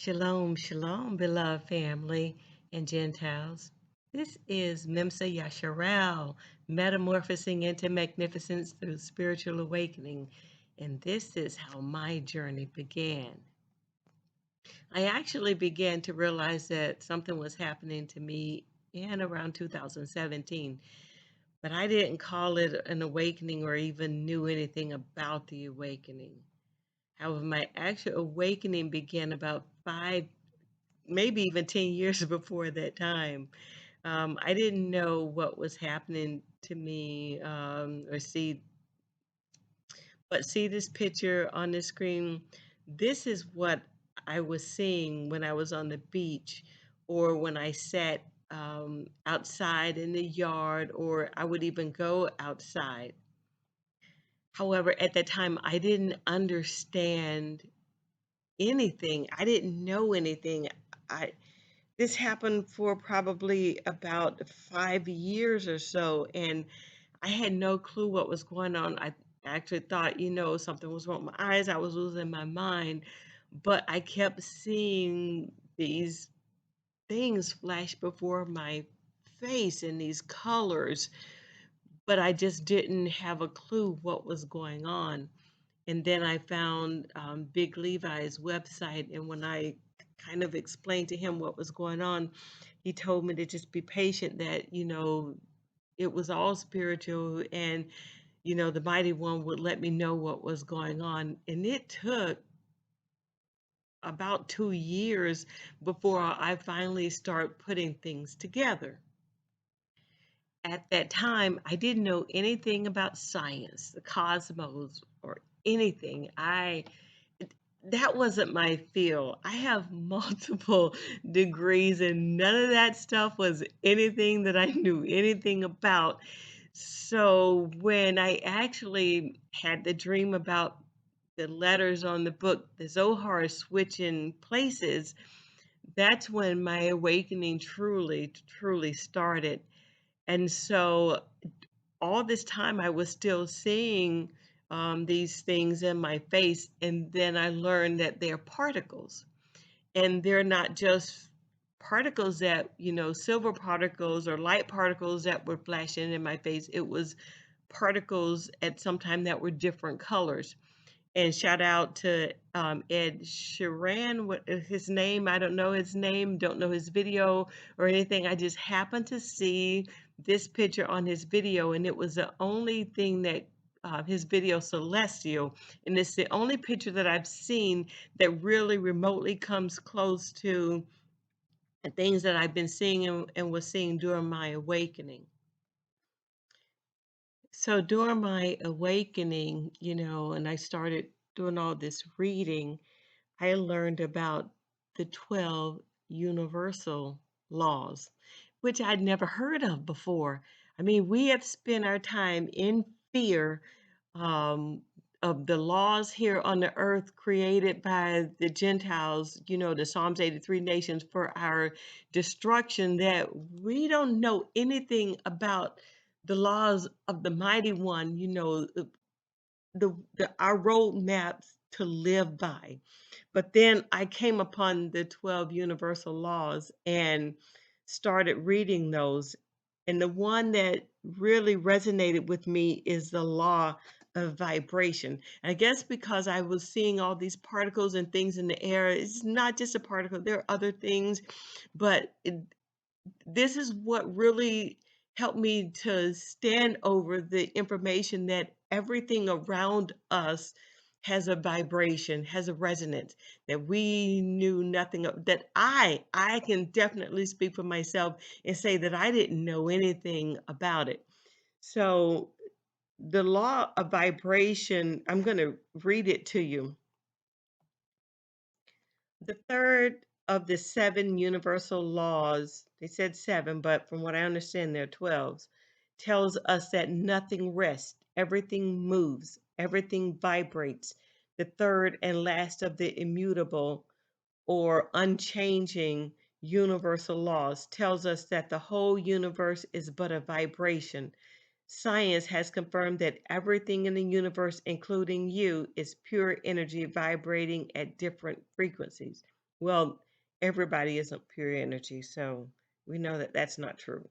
Shalom, shalom, beloved family and Gentiles. This is Memsa Yasharal, metamorphosing into magnificence through spiritual awakening. And this is how my journey began. I actually began to realize that something was happening to me in around 2017, but I didn't call it an awakening or even knew anything about the awakening. However, my actual awakening began about maybe even 10 years before that time. I didn't know what was happening to me but see this picture on the screen. This is what I was seeing when I was on the beach or when I sat outside in the yard, or I would even go outside. However, at that time, I didn't understand anything. I didn't know anything. I This happened for probably about 5 years or so, and I had no clue what was going on. I actually thought, something was wrong with my eyes. I was losing my mind, but I kept seeing these things flash before my face in these colors, but I just didn't have a clue what was going on. And then I found Big Levi's website, and when I kind of explained to him what was going on, he told me to just be patient, that, it was all spiritual, and, the mighty one would let me know what was going on. And it took about 2 years before I finally start putting things together. At that time, I didn't know anything about science, the cosmos, or anything. That wasn't my field. I have multiple degrees, and none of that stuff was anything that I knew anything about. So when I actually had the dream about the letters on the book, the Zohar switching places, that's when my awakening truly started. And so all this time I was still seeing these things in my face, and then I learned that they're particles, and they're not just particles that, silver particles or light particles that were flashing in my face. It was particles at some time that were different colors. And shout out to Ed Sheeran, what is his name? I don't know his name, don't know his video or anything. I just happened to see this picture on his video, and it was the only thing that his video Celestial, and it's the only picture that I've seen that really remotely comes close to the things that I've been seeing and was seeing during my awakening. So during my awakening, and I started doing all this reading, I learned about the 12 universal laws, which I'd never heard of before. I mean, we have spent our time in fear um, of the laws here on the earth created by the Gentiles, the Psalms 83 nations for our destruction, that we don't know anything about the laws of the mighty one, our roadmaps to live by. But then I came upon the 12 universal laws and started reading those. And the one that really resonated with me is the law of vibration. I guess because I was seeing all these particles and things in the air, it's not just a particle, there are other things, but this is what really helped me to stand over the information that everything around us has a vibration, has a resonance that we knew nothing of, that I can definitely speak for myself and say that I didn't know anything about it. So the law of vibration, I'm going to read it to you. The third of the seven universal laws, they said seven, but from what I understand, there are 12, tells us that nothing rests, everything moves, everything vibrates. The third and last of the immutable or unchanging universal laws tells us that the whole universe is but a vibration. Science has confirmed that everything in the universe, including you, is pure energy vibrating at different frequencies. Well, everybody isn't pure energy, so we know that that's not true.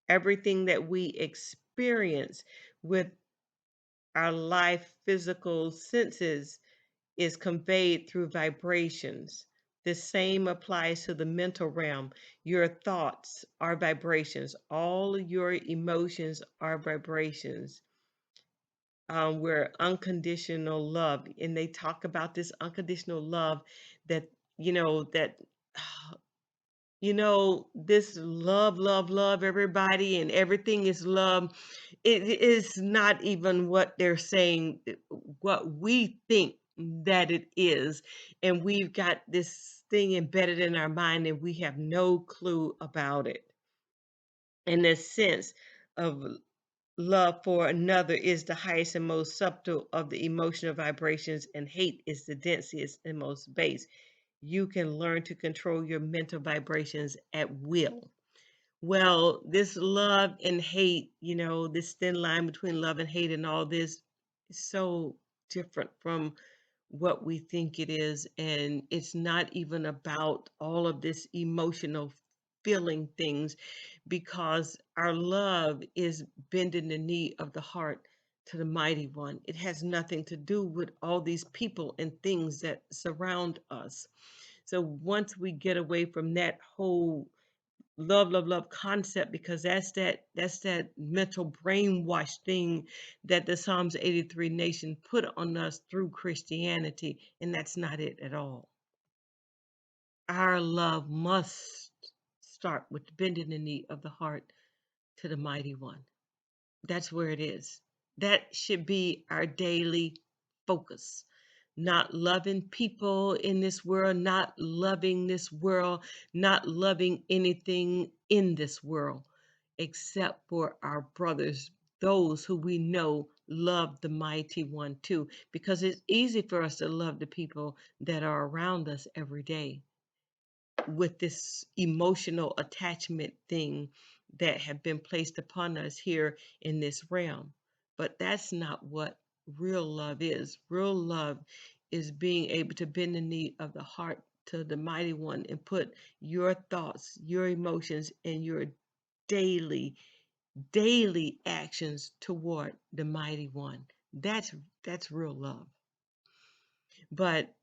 Everything that we experience with our life physical senses is conveyed through vibrations. The same applies to the mental realm. Your thoughts are vibrations, all of your emotions are vibrations. We're unconditional love, and they talk about this unconditional love that, that this love, love, love everybody and everything is love. It is not even what they're saying, what we think that it is. And we've got this thing embedded in our mind and we have no clue about it. And the sense of love for another is the highest and most subtle of the emotional vibrations, and hate is the densest and most base. You can learn to control your mental vibrations at will. Well, this love and hate, this thin line between love and hate and all this is so different from what we think it is. And it's not even about all of this emotional feeling things, because our love is bending the knee of the heart to the mighty one. It has nothing to do with all these people and things that surround us. So once we get away from that whole love, love, love concept, because that's that mental brainwash thing that the Psalms 83 nation put on us through Christianity, and that's not it at all. Our love must start with bending the knee of the heart to the mighty one. That's where it is. That should be our daily focus. Not loving people in this world, not loving this world, not loving anything in this world, except for our brothers, those who we know love the mighty one too, because it's easy for us to love the people that are around us every day with this emotional attachment thing that have been placed upon us here in this realm. But that's not what real love is. Real love is being able to bend the knee of the heart to the mighty one and put your thoughts, your emotions, and your daily, daily actions toward the mighty one. That's real love. But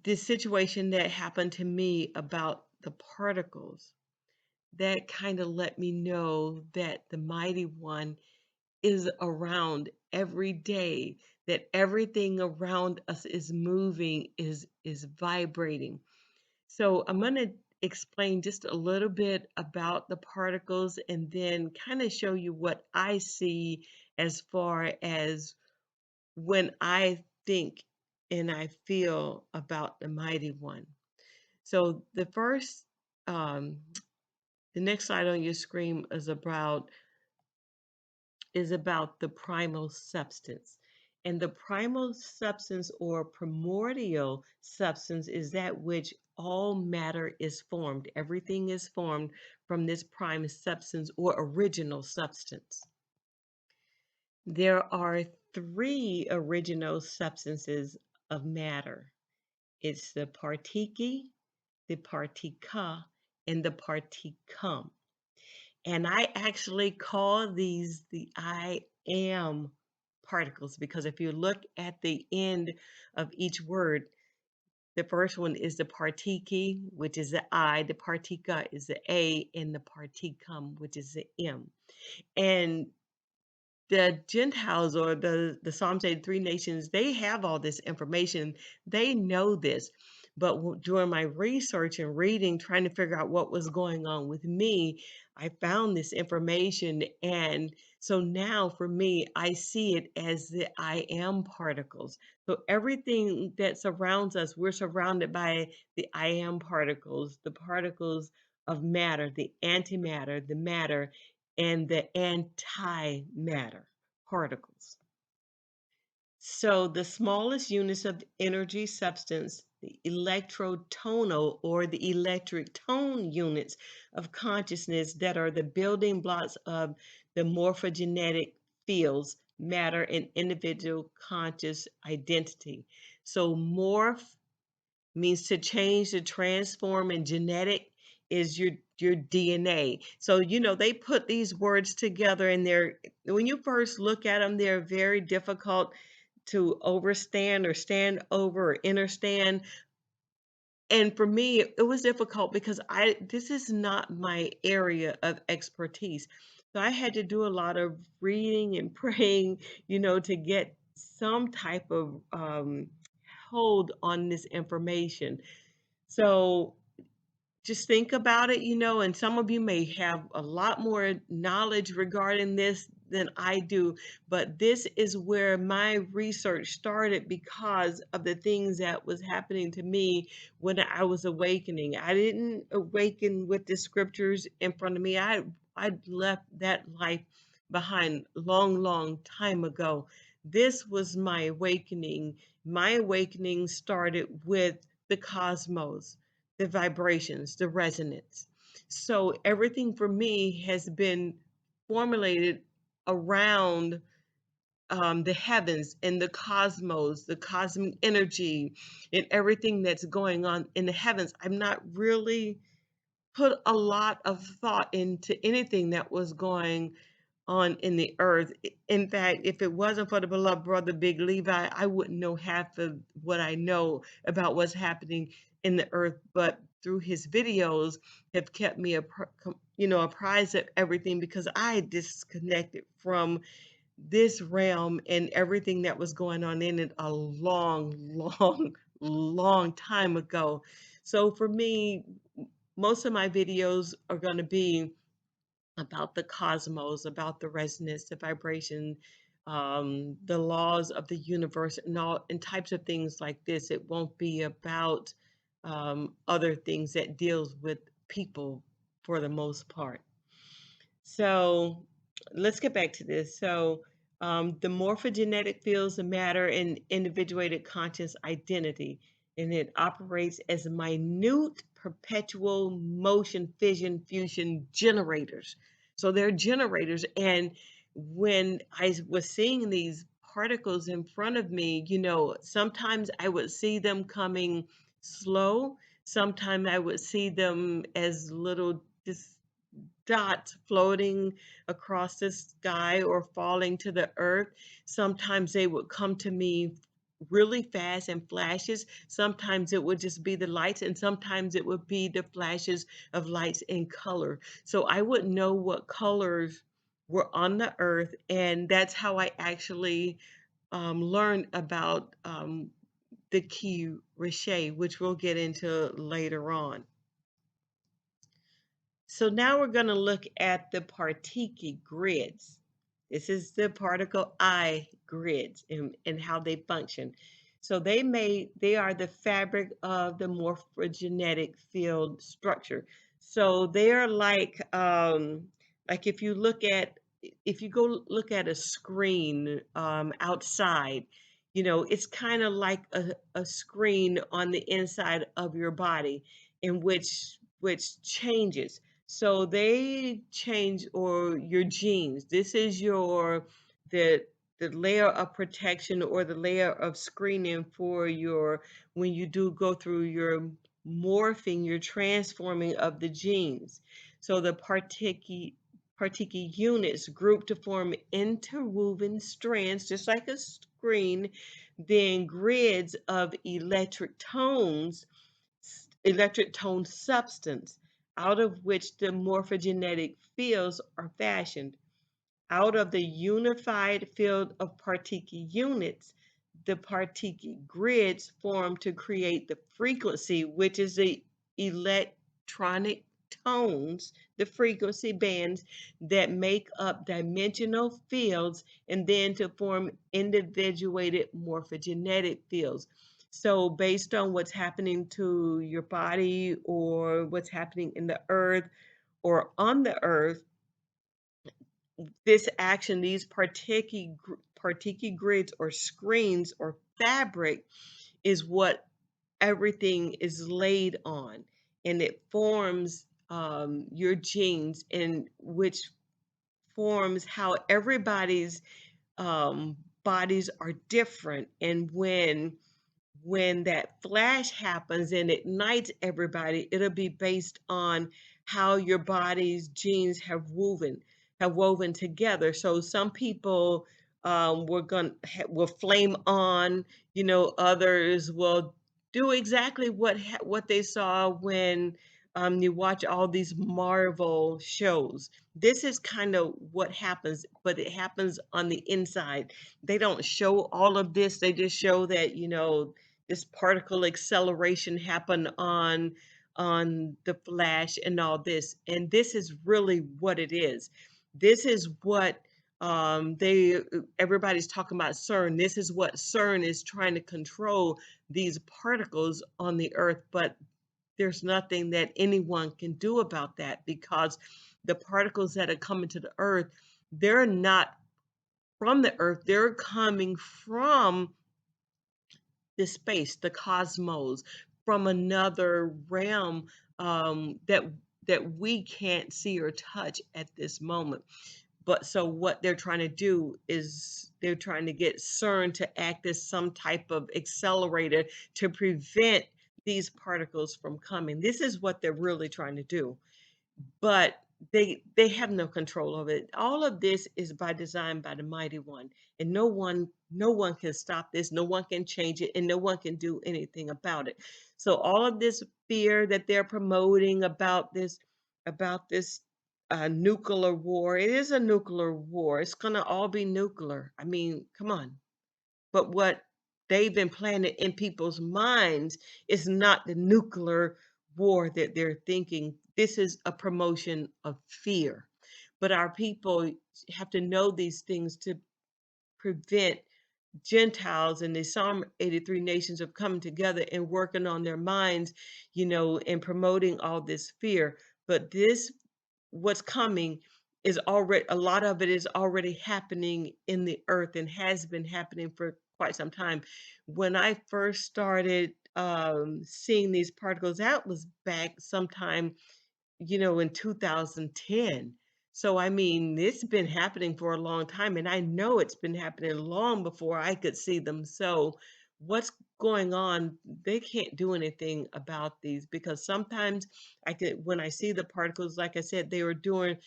this situation that happened to me about the particles, that kind of let me know that the mighty one is around every day, that everything around us is moving, is vibrating. So I'm going to explain just a little bit about the particles and then kind of show you what I see as far as when I think and I feel about the mighty one. So um, the next slide on your screen is about the primal substance. And the primal substance or primordial substance is that which all matter is formed. Everything is formed from this prime substance or original substance. There are three original substances of matter. It's the partiki, the partika, and the particum. And I actually call these the I am particles, because if you look at the end of each word, the first one is the partiki, which is the I, the partika is the A, and the particum, which is the M. And the Gentiles or the Psalms 83 nations, they have all this information. They know this. But during my research and reading, trying to figure out what was going on with me, I found this information. And so now for me, I see it as the I am particles. So everything that surrounds us, we're surrounded by the I am particles, the particles of matter, the antimatter, the matter, and the antimatter particles. So the smallest units of energy substance, the electrotonal or the electric tone units of consciousness that are the building blocks of the morphogenetic fields, matter, and individual conscious identity. So morph means to change, to transform, and genetic is your DNA. So, they put these words together and when you first look at them, they're very difficult to overstand or stand over or understand. And for me, it was difficult because this is not my area of expertise. So I had to do a lot of reading and praying, to get some type of hold on this information. So just think about it, and some of you may have a lot more knowledge regarding this than I do, but this is where my research started because of the things that was happening to me when I was awakening. I didn't awaken with the scriptures in front of me. I left that life behind long, long time ago. This was my awakening. My awakening started with the cosmos, the vibrations, the resonance. So everything for me has been formulated around the heavens and the cosmos, the cosmic energy, and everything that's going on in the heavens. I'm not really put a lot of thought into anything that was going on in the earth. In fact, if it wasn't for the beloved brother Big Levi, I wouldn't know half of what I know about what's happening in the earth. But through his videos, have kept me apprised of everything because I disconnected from this realm and everything that was going on in it a long, long, long time ago. So for me, most of my videos are going to be about the cosmos, about the resonance, the vibration, the laws of the universe, and types of things like this. It won't be about other things that deals with people for the most part. So let's get back to this. So the morphogenetic fields of matter and individuated conscious identity, and it operates as minute perpetual motion fission fusion generators. So they're generators. And when I was seeing these particles in front of me, sometimes I would see them coming slow. Sometimes I would see them as little just dots floating across the sky or falling to the earth. Sometimes they would come to me really fast and flashes. Sometimes it would just be the lights, and sometimes it would be the flashes of lights in color. So I wouldn't know what colors were on the earth, and that's how I actually learned about the key Riche, which we'll get into later on. So now we're going to look at the Partiki grids. This is the particle I grids and how they function. So they are the fabric of the morphogenetic field structure. So they're like if you go look at a screen outside, it's kind of like a screen on the inside of your body in which changes. So they change, or your genes. This is the the layer of protection or the layer of screening for when you do go through your morphing, your transforming of the genes. So the Partiki units group to form interwoven strands, just like a screen, then grids of electric tone substance, out of which the morphogenetic fields are fashioned. Out of the unified field of Partiki units, the Partiki grids form to create the frequency, which is the electronic tones, the frequency bands that make up dimensional fields, and then to form individuated morphogenetic fields. So based on what's happening to your body or what's happening in the earth or on the earth, these Partiki grids or screens or fabric is what everything is laid on, and it forms your genes, and which forms how everybody's bodies are different. And when when that flash happens and ignites everybody, it'll be based on how your body's genes have woven together. So some people will flame on, others will do exactly what they saw when you watch all these Marvel shows. This is kind of what happens, but it happens on the inside. They don't show all of this. They just show that, this particle acceleration happened on the flash and all this. And this is really what it is. This is what they everybody's talking about CERN. This is what CERN is trying to control, these particles on the earth, but there's nothing that anyone can do about that, because the particles that are coming to the earth, they're not from the earth, they're coming from the space, the cosmos, from another realm, that we can't see or touch at this moment. But so what they're trying to do is they're trying to get CERN to act as some type of accelerator to prevent these particles from coming. This is what they're really trying to do, but they have no control over it. All of this is by design by the mighty one, and no one can stop this, no one can change it, and no one can do anything about it. So all of this fear that they're promoting about this nuclear war, it is a nuclear war. It's going to all be nuclear. I mean, come on. But what they've implanted in people's minds is not the nuclear war that they're thinking. This is a promotion of fear. But our people have to know these things to prevent Gentiles and the Psalm 83 nations of coming together and working on their minds, and promoting all this fear. But what's coming is already, a lot of it is already happening in the earth and has been happening for quite some time. When I first started seeing these particles, that was back sometime, in 2010. So, I mean, it's been happening for a long time, and I know it's been happening long before I could see them. So, what's going on? They can't do anything about these, because sometimes when I see the particles, like I said, they're doing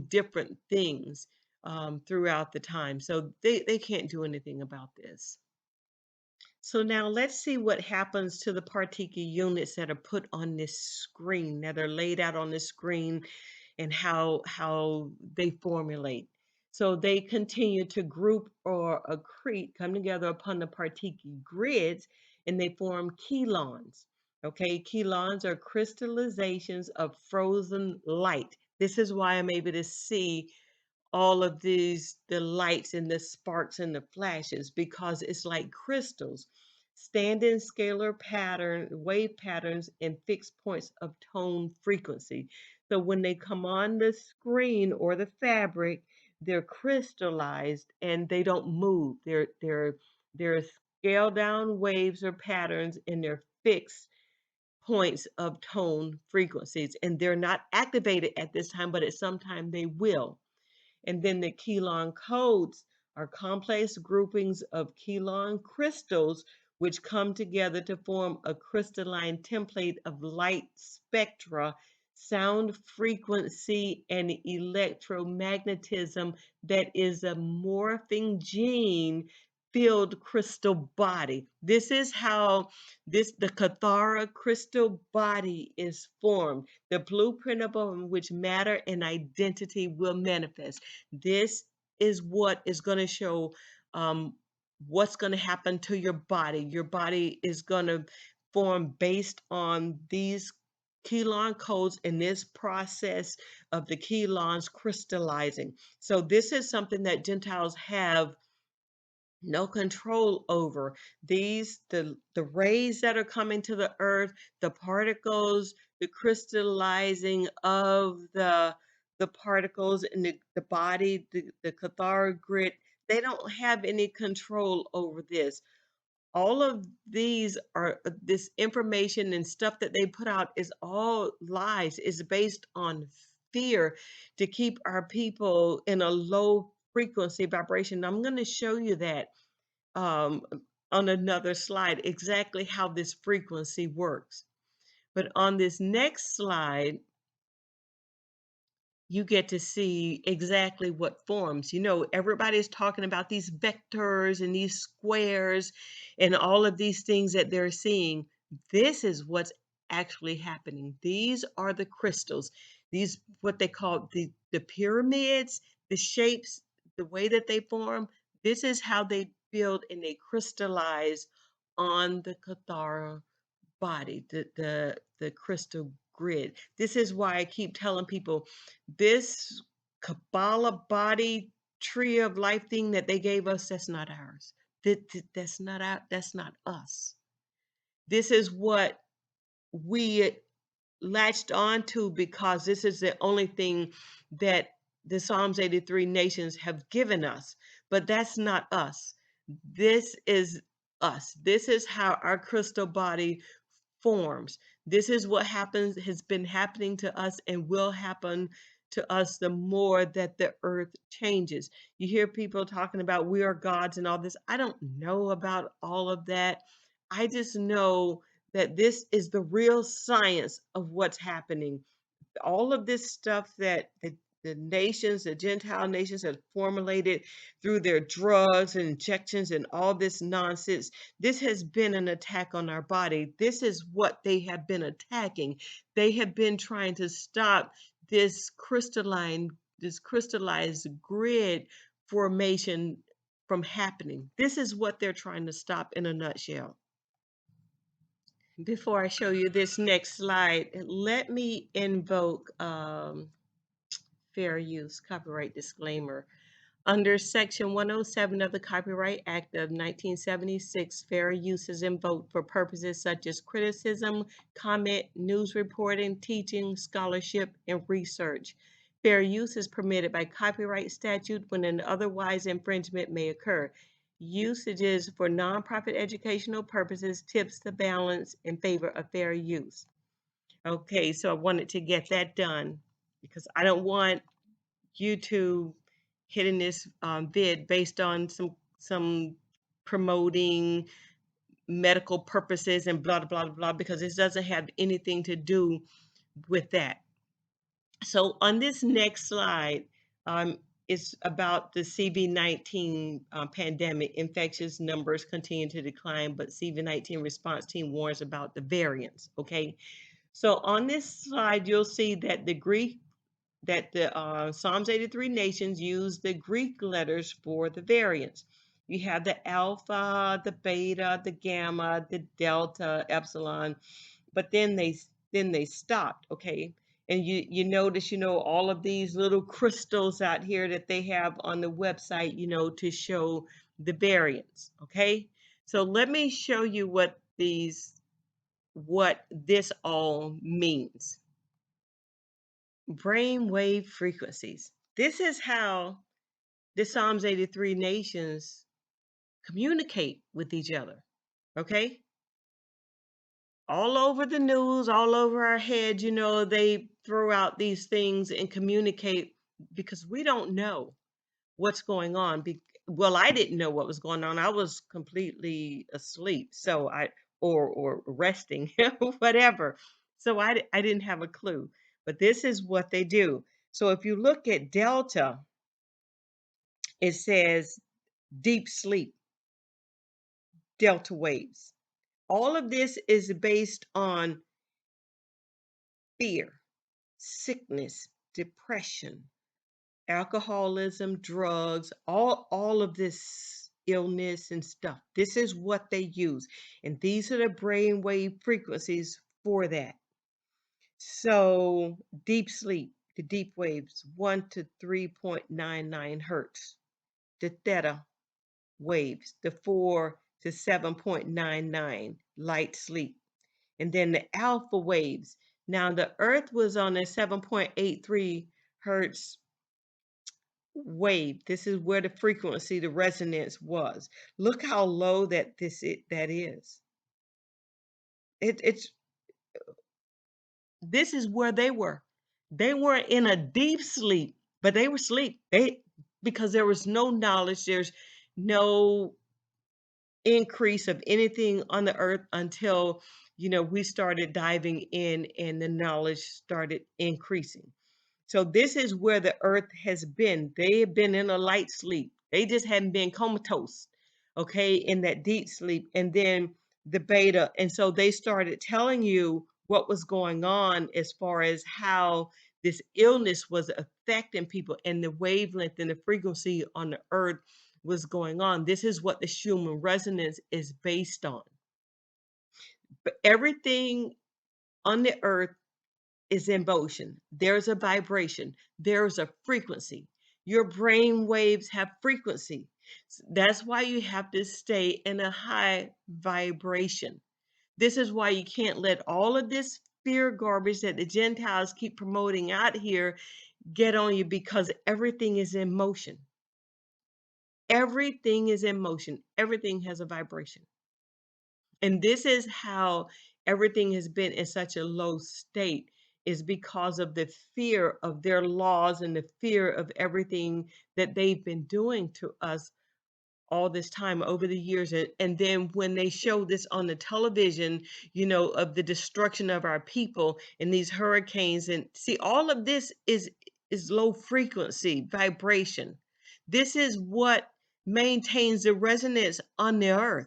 different things throughout the time. So they can't do anything about this. So now let's see what happens to the Partiki units that are put on this screen, that are laid out on this screen, and how they formulate. So they continue to group or accrete, come together upon the Partiki grids, and they form chelons. Okay, chelons are crystallizations of frozen light. This is why I'm able to see all of the lights and the sparks and the flashes, because it's like crystals, standing scalar wave patterns, and fixed points of tone frequency. So when they come on the screen or the fabric, they're crystallized and they don't move. They're scaled down waves or patterns, and they're fixed points of tone frequencies, and they're not activated at this time, but at some time they will. And then the Kelon codes are complex groupings of Kelon crystals which come together to form a crystalline template of light spectra, sound frequency, and electromagnetism that is a morphing gene filled crystal body. This is how the Cathara crystal body is formed, the blueprint upon which matter and identity will manifest. This is what is going to show um, what's going to happen to your body. Your body is going to form based on these Kelon codes and this process of the Kelons crystallizing. So this is something that Gentiles have no control over. The rays that are coming to the earth, the particles, the crystallizing of the particles in the body, the Cathar grid, they don't have any control over this. All of these are this information and stuff that they put out is all lies, is based on fear to keep our people in a low frequency vibration. I'm going to show you that. on another slide exactly how this frequency works. But on this next slide, you get to see exactly what forms. You know, everybody's talking about these vectors and these squares and all of these things that they're seeing. This is what's actually happening. These are the crystals. These what they call the pyramids, the shapes, the way that they form. This is how they build and they crystallize on the Kathara body, the crystal grid. This is why I keep telling people this Kabbalah body tree of life thing that they gave us, that's not ours. That's not that's not us. This is what we latched onto because this is the only thing that the Psalms 83 nations have given us. But that's not us. This is us. This is how our crystal body forms. This is what happens, has been happening to us, and will happen to us the more that the earth changes. You hear people talking about we are gods and all this. I don't know about all of that. I just know that this is the real science of what's happening. All of this stuff that the nations, the Gentile nations have formulated through their drugs and injections and all this nonsense, this has been an attack on our body. This is what they have been attacking. They have been trying to stop this this crystallized grid formation from happening. This is what they're trying to stop in a nutshell. Before I show you this next slide, let me invoke fair use copyright disclaimer. Under Section 107 of the Copyright Act of 1976, fair use is invoked for purposes such as criticism, comment, news reporting, teaching, scholarship, and research. Fair use is permitted by copyright statute when an otherwise infringement may occur. Usages for nonprofit educational purposes tips the balance in favor of fair use. Okay, so I wanted to get that done because I don't want YouTube hitting this vid based on some promoting medical purposes and blah blah blah because this doesn't have anything to do with that. So on this next slide, it's about the CV-19 pandemic. Infectious numbers continue to decline, but CV-19 response team warns about the variants. Okay, so on this slide, you'll see that the Psalms 83 nations use the Greek letters for the variants. You have the alpha, the beta, the gamma, the delta, epsilon, but then they stopped, okay? And you notice, all of these little crystals out here that they have on the website, to show the variants, okay? So let me show you what this all means. Brainwave frequencies. This is how the Psalms 83 nations communicate with each other. Okay? All over the news, all over our head, they throw out these things and communicate because we don't know what's going on. Well, I didn't know what was going on. I was completely asleep. So or resting, whatever. So I didn't have a clue. But this is what they do. So if you look at Delta, it says deep sleep, delta waves. All of this is based on fear, sickness, depression, alcoholism, drugs, all of this illness and stuff. This is what they use. And these are the brainwave frequencies for that. So deep sleep, the deep waves, 1 to 3.99 hertz. The theta waves, the 4 to 7.99 light sleep. And then the alpha waves. Now the earth was on a 7.83 hertz wave. This is where the frequency, the resonance was. Look how low that is. It's this is where they were. They weren't in a deep sleep, but they were asleep. Because there was no knowledge, there's no increase of anything on the earth until, we started diving in and the knowledge started increasing. So this is where the earth has been. They have been in a light sleep. They just hadn't been comatose, okay, in that deep sleep. And then the beta. And so they started telling you what was going on as far as how this illness was affecting people and the wavelength and the frequency on the earth was going on. This is what the Schumann resonance is based on. But everything on the earth is in motion. There's a vibration. There's a frequency. Your brain waves have frequency. That's why you have to stay in a high vibration. This is why you can't let all of this fear garbage that the Gentiles keep promoting out here get on you, because everything is in motion. Everything is in motion. Everything has a vibration. And this is how everything has been in such a low state, is because of the fear of their laws and the fear of everything that they've been doing to us all this time over the years. And then when they show this on the television, of the destruction of our people and these hurricanes, and see, all of this is low frequency vibration. This is what maintains the resonance on the earth.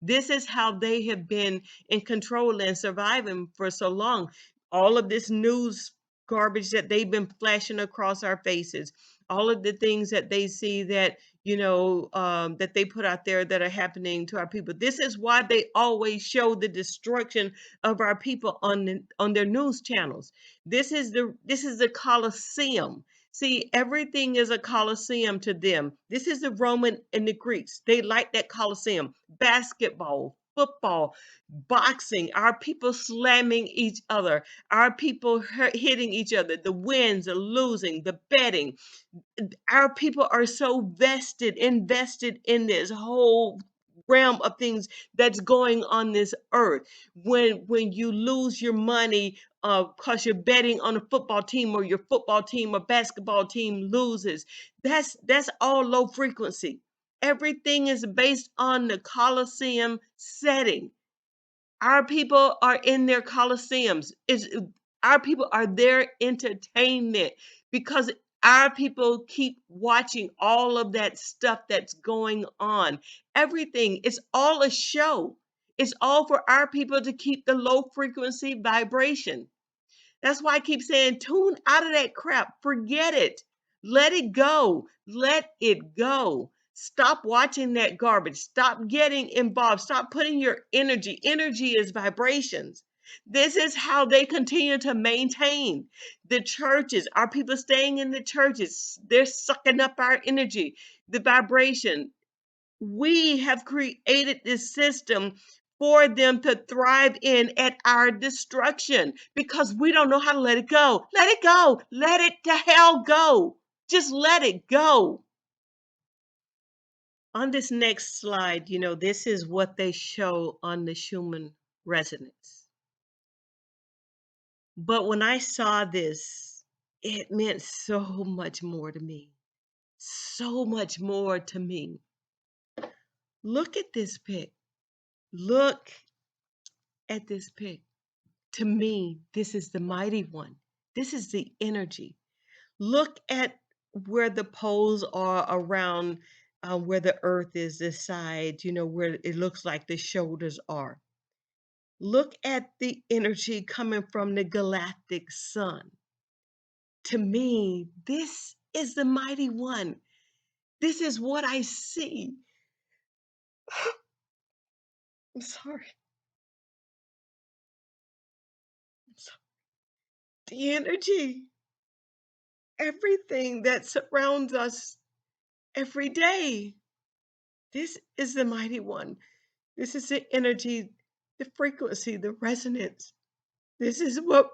This is how they have been in control and surviving for so long. All of this news garbage that they've been flashing across our faces, all of the things that they see that, that they put out there that are happening to our people. This is why they always show the destruction of our people on their news channels. This is the Colosseum. See, everything is a Colosseum to them. This is the Roman and the Greeks. They like that Colosseum. Basketball, football, boxing, our people slamming each other, our people hitting each other, the wins, the losing, the betting. Our people are so invested in this whole realm of things that's going on this earth. When you lose your money because you're betting on a football team, or your football team or basketball team loses, that's all low frequency. Everything is based on the Colosseum setting. Our people are in their Colosseums. Our people are their entertainment, because our people keep watching all of that stuff that's going on. Everything, it's all a show. It's all for our people to keep the low frequency vibration. That's why I keep saying, tune out of that crap. Forget it. Let it go. Let it go. Stop watching that garbage. Stop getting involved. Stop putting your energy. Energy is vibrations. This is how they continue to maintain the churches. Our people staying in the churches, they're sucking up our energy, the vibration. We have created this system for them to thrive in at our destruction, because we don't know how to let it go. Let it go. Let it to hell go. Just let it go. On this next slide, this is what they show on the Schumann resonance. But when I saw this, it meant so much more to me. So much more to me. Look at this pic. Look at this pic. To me, this is the mighty one. This is the energy. Look at where the poles are around where the earth is, this side, where it looks like the shoulders are. Look at the energy coming from the galactic sun. To me, this is the mighty one. This is what I see. I'm sorry. I'm sorry. The energy, everything that surrounds us every day. This is the mighty one. This is the energy, the frequency, the resonance. This is what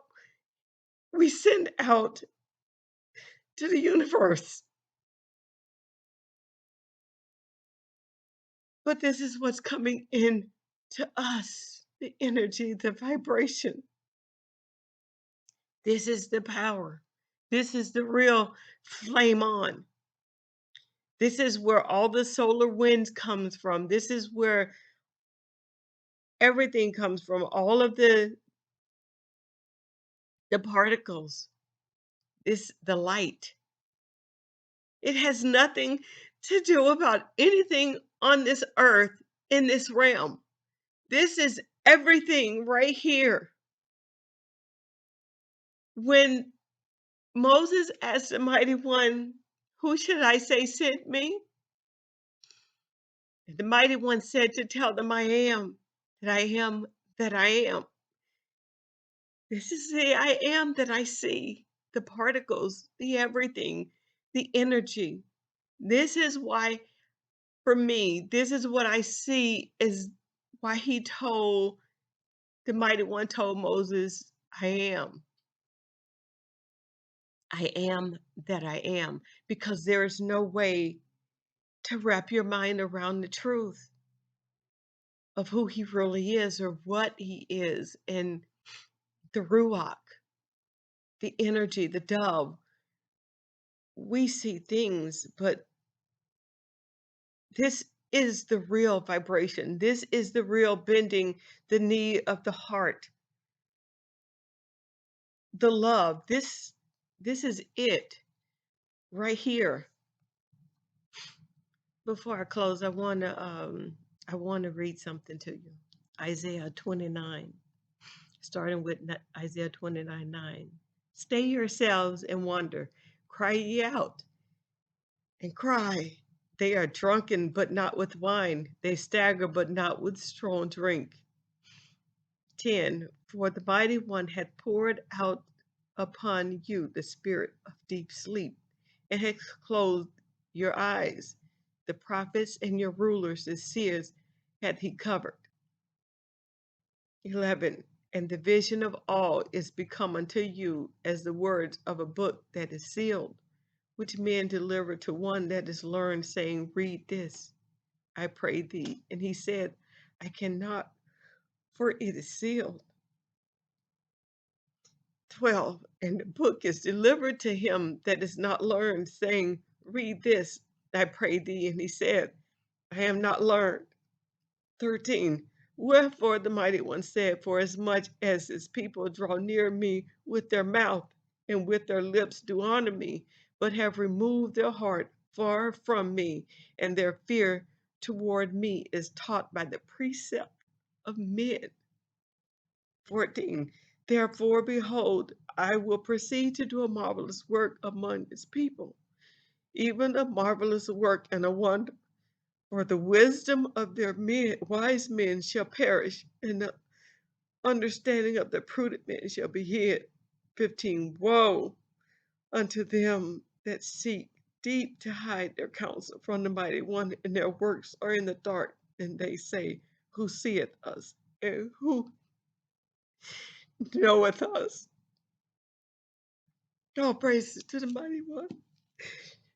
we send out to the universe. But this is what's coming in to us, the energy, the vibration. This is the power. This is the real flame on. This is where all the solar winds comes from. This is where everything comes from. All of the particles, this the light. It has nothing to do about anything on this earth in this realm. This is everything right here. When Moses asked the mighty one, "Who should I say sent me?" The mighty one said to tell them, "I am that I am that I am." This is the I am that I see, the particles, the everything, the energy. This is why, for me, this is what I see is why he told the mighty one told Moses, I am that I am, because there is no way to wrap your mind around the truth of who he really is or what he is. And the Ruach, the energy, the dove, we see things, but this is the real vibration. This is the real bending the knee of the heart, the love. This is it right here. Before I close, I want to read something to you. Isaiah 29, starting with Isaiah 29:9. Stay yourselves and wonder, cry ye out and cry. They are drunken, but not with wine. They stagger, but not with strong drink. 10. For the mighty one hath poured out upon you the spirit of deep sleep, and hath closed your eyes. The prophets and your rulers, the seers, hath he covered. 11. And the vision of all is become unto you as the words of a book that is sealed, which men deliver to one that is learned, saying, Read this, I pray thee. And he said, I cannot, for it is sealed. 12. And the book is delivered to him that is not learned, saying, Read this, I pray thee. And he said, I am not learned. 13. Wherefore the mighty one said, For as much as his people draw near me with their mouth and with their lips do honor me, but have removed their heart far from me, and their fear toward me is taught by the precept of men. 14. Therefore, behold, I will proceed to do a marvelous work among his people, even a marvelous work and a wonder. For the wisdom of their wise men shall perish, and the understanding of the prudent men shall be hid. 15. Woe unto them that seek deep to hide their counsel from the mighty one, and their works are in the dark, and they say, Who seeth us, and who knoweth us? All praises to the mighty one.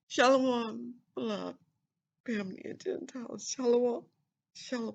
Shalom, beloved family and Gentiles. Shalom. Shalom.